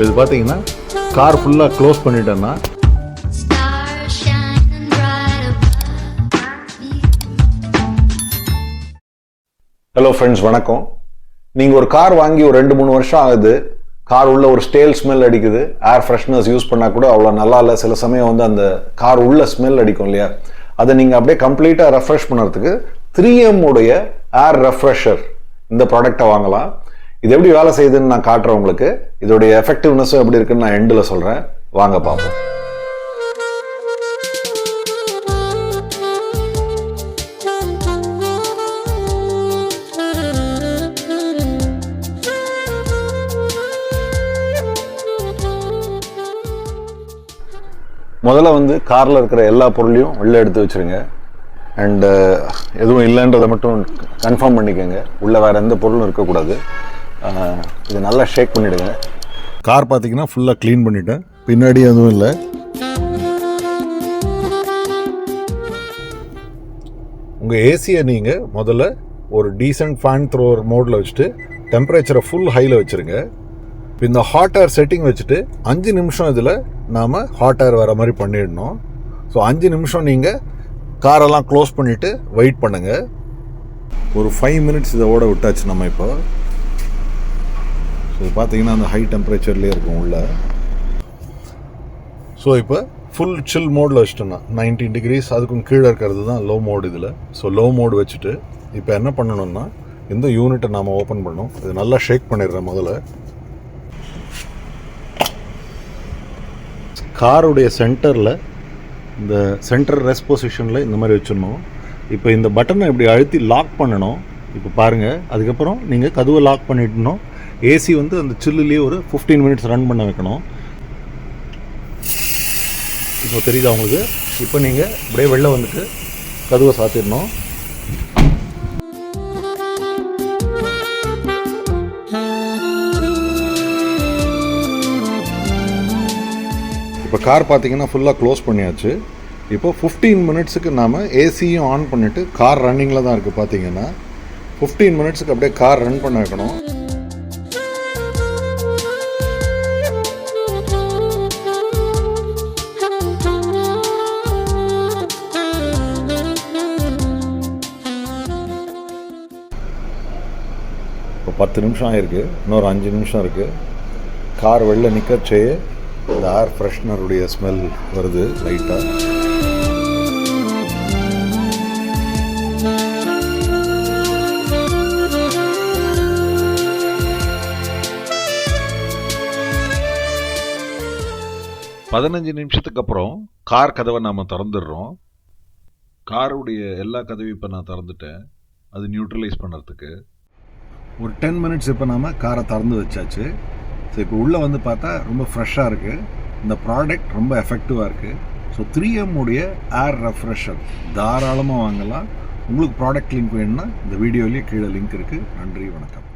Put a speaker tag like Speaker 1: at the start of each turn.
Speaker 1: இது பார்த்தீங்கன்னா கார் ஃபுல்லாக க்ளோஸ் பண்ணிட்டேன்னா ஹலோ ஃப்ரெண்ட்ஸ், வணக்கம். நீங்கள் ஒரு கார் வாங்கி ஒரு 2-3 வருஷம் ஆகுது. கார் உள்ள ஒரு ஸ்டேல் ஸ்மெல் அடிக்குது. ஏர் ஃப்ரெஷ்னர்ஸ் யூஸ் பண்ணால் கூட அவ்வளோ நல்லா இல்லை. சில சமயம் வந்து அந்த கார் உள்ள ஸ்மெல் அடிக்கும் இல்லையா, அதை நீங்கள் அப்படியே கம்ப்ளீட்டாக ரெஃப்ரெஷ் பண்ணுறதுக்கு 3M உடைய ஏர் ரெஃப்ரெஷர் இந்த ப்ராடக்டை வாங்கலாம். இது எப்படி வேலை செய்யுதுன்னு நான் காட்டுறேன் உங்களுக்கு. இதோடைய எஃபெக்டிவ்னஸும் எப்படி இருக்குன்னு நான் எண்டில் சொல்கிறேன். வாங்க பார்ப்போம். முதல்ல வந்து காரில் இருக்கிற எல்லா பொருளையும் உள்ளே எடுத்து வச்சுருங்க. அண்டு எதுவும் இல்லைன்றதை மட்டும் கன்ஃபார்ம் பண்ணிக்கோங்க. உள்ளே வேறு எந்த பொருளும் இருக்கக்கூடாது. இதை நல்லா ஷேக் பண்ணிவிடுங்க. கார் பார்த்தீங்கன்னா ஃபுல்லாக க்ளீன் பண்ணிவிட்டேன். பின்னாடி எதுவும் இல்லை. உங்கள் ஏசியை நீங்கள் முதல்ல ஒரு டீசென்ட் ஃபேன் த்ரோவர் மோடில் வச்சுட்டு டெம்பரேச்சரை ஃபுல் ஹையில் வச்சுருங்க. இப்போ இந்த ஹாட் ஏர் செட்டிங் வச்சுட்டு 5 நிமிஷம் இதில் நாம் ஹாட் ஏர் வர மாதிரி பண்ணிடணும். ஸோ 5 நிமிஷம் நீங்கள் காரெல்லாம் க்ளோஸ் பண்ணிவிட்டு வெயிட் பண்ணுங்கள். ஒரு 5 மினிட்ஸ் இதை ஓட விட்டாச்சு நம்ம. இப்போ ஸோ பார்த்தீங்கன்னா அந்த ஹை டெம்பரேச்சர்லேயே இருக்கும் உள்ள. ஸோ இப்போ ஃபுல் சில் மோடில் வச்சுட்டோம்னா 19 டிகிரிஸ், அதுக்கும் கீழே இருக்கிறது தான் லோ மோடு இதில். ஸோ லோ மோடு வச்சுட்டு இப்போ என்ன பண்ணணும்னா இந்த யூனிட்டை நாம் ஓப்பன் பண்ணணும். இது நல்லா ஷேக் பண்ணிடுறேன். முதல்ல காருடைய சென்டரில் இந்த சென்டர் ரெஸ்ட் பொசிஷனில் இந்த மாதிரி வச்சிடணும். இப்போ இந்த பட்டனை இப்படி அழுத்தி லாக் பண்ணணும். இப்போ பாருங்கள். அதுக்கப்புறம் நீங்கள் கதவை லாக் பண்ணிடணும். ஏசி வந்து அந்த சில்லுலேயே ஒரு 15 மினிட்ஸ் ரன் பண்ண வைக்கணும். இப்போ தெரியுதா உங்களுக்கு? இப்போ நீங்கள் அப்படியே வெளில வந்துட்டு கதவை சாத்திடணும். இப்போ கார் பார்த்தீங்கன்னா ஃபுல்லாக க்ளோஸ் பண்ணியாச்சு. இப்போ 15 மினிட்ஸுக்கு நாம் ஏசியும் ஆன் பண்ணிவிட்டு கார் ரன்னிங்கில் தான் இருக்குது. பார்த்தீங்கன்னா 15 மினிட்ஸுக்கு அப்படியே கார் ரன் பண்ண வைக்கணும். இப்போ 10 நிமிஷம் ஆகிருக்கு. இன்னொரு 5 நிமிஷம் இருக்குது. கார் வெளில நிற்கச்சே இந்த ஏர் ஃப்ரெஷ்னருடைய ஸ்மெல் வருது லைட்டாக. பதினஞ்சு நிமிஷத்துக்கு அப்புறம் கார் கதவை நாம் திறந்துடுறோம். காருடைய எல்லா கதவையும் இப்போ நான் திறந்துட்டேன். அது நியூட்ரலைஸ் பண்ணுறதுக்கு ஒரு 10 மினிட்ஸ் இப்போ நாம் காரை திறந்து வச்சாச்சு. ஸோ இப்போ உள்ளே வந்து பார்த்தா ரொம்ப ஃப்ரெஷ்ஷாக இருக்குது. இந்த ப்ராடக்ட் ரொம்ப எஃபெக்டிவாக இருக்குது. ஸோ 3M உடைய ஏர் ரெஃப்ரெஷர் தாராளமாக வாங்கலாம். உங்களுக்கு ப்ராடக்ட் லிங்க் வேணும்னா இந்த வீடியோலேயே கீழே லிங்க் இருக்குது. நன்றி, வணக்கம்.